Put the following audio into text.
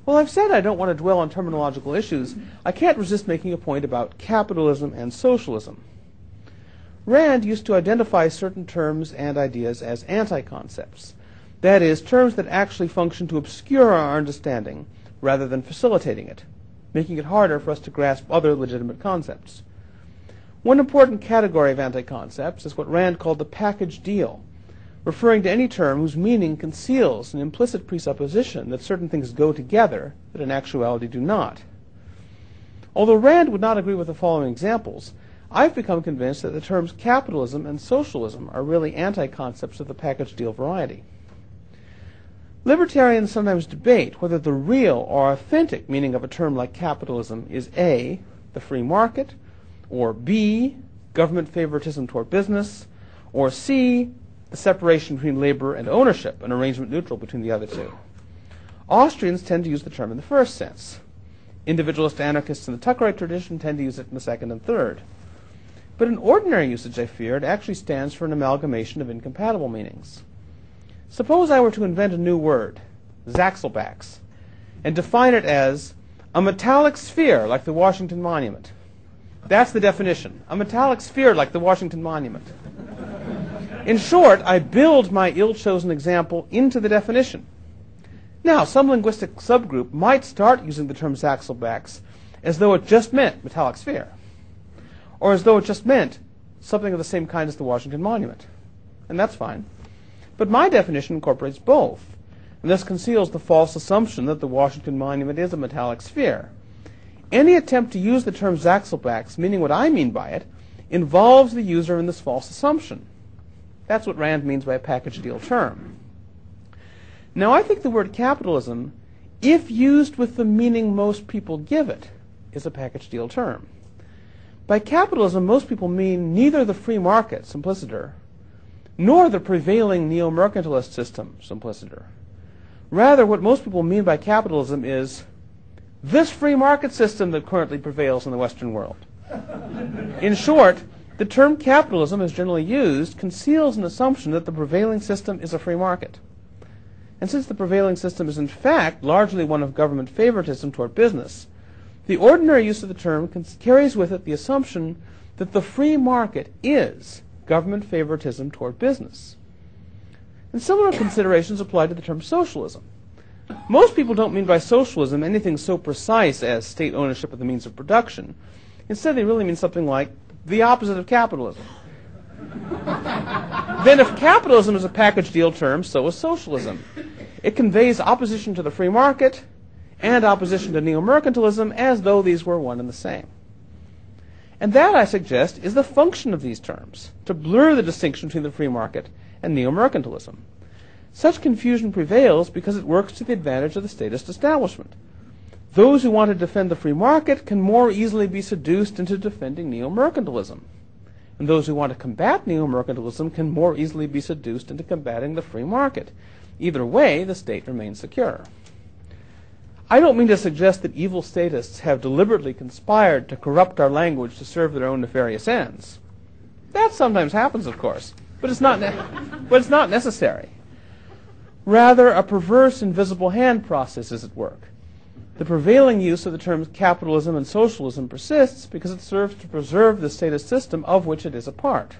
Well, I've said I don't want to dwell on terminological issues. I can't resist making a point about capitalism and socialism. Rand used to identify certain terms and ideas as anti-concepts. That is, terms that actually function to obscure our understanding rather than facilitating it, making it harder for us to grasp other legitimate concepts. One important category of anti-concepts is what Rand called the package deal, referring to any term whose meaning conceals an implicit presupposition that certain things go together that in actuality do not. Although Rand would not agree with the following examples, I've become convinced that the terms capitalism and socialism are really anti-concepts of the package deal variety. Libertarians sometimes debate whether the real or authentic meaning of a term like capitalism is A, the free market, or B, government favoritism toward business, or C, the separation between labor and ownership, an arrangement neutral between the other two. Austrians tend to use the term in the first sense. Individualist-anarchists in the Tuckerite tradition tend to use it in the second and third. But in ordinary usage, I fear, it actually stands for an amalgamation of incompatible meanings. Suppose I were to invent a new word, Zaxlebax, and define it as a metallic sphere like the Washington Monument. That's the definition, a metallic sphere like the Washington Monument. In short, I build my ill-chosen example into the definition. Now, some linguistic subgroup might start using the term Zaxlebax as though it just meant metallic sphere, or as though it just meant something of the same kind as the Washington Monument. And that's fine. But my definition incorporates both, and thus conceals the false assumption that the Washington Monument is a metallic sphere. Any attempt to use the term Zaxlebax, meaning what I mean by it, involves the user in this false assumption. That's what Rand means by a package deal term. Now, I think the word capitalism, if used with the meaning most people give it, is a package deal term. By capitalism, most people mean neither the free market, simpliciter, nor the prevailing neo-mercantilist system, simpliciter. Rather, what most people mean by capitalism is this free market system that currently prevails in the Western world. In short, the term capitalism, as generally used, conceals an assumption that the prevailing system is a free market. And since the prevailing system is in fact largely one of government favoritism toward business, the ordinary use of the term carries with it the assumption that the free market is government favoritism toward business. And similar considerations apply to the term socialism. Most people don't mean by socialism anything so precise as state ownership of the means of production. Instead, they really mean something like the opposite of capitalism. Then if capitalism is a package deal term, so is socialism. It conveys opposition to the free market and opposition to neo-mercantilism as though these were one and the same. And that, I suggest, is the function of these terms, to blur the distinction between the free market and neo-mercantilism. Such confusion prevails because it works to the advantage of the statist establishment. Those who want to defend the free market can more easily be seduced into defending neo-mercantilism. And those who want to combat neo-mercantilism can more easily be seduced into combating the free market. Either way, the state remains secure. I don't mean to suggest that evil statists have deliberately conspired to corrupt our language to serve their own nefarious ends. That sometimes happens, of course, but it's not necessary. Rather, a perverse invisible hand process is at work. The prevailing use of the terms capitalism and socialism persists because it serves to preserve the statist system of which it is a part.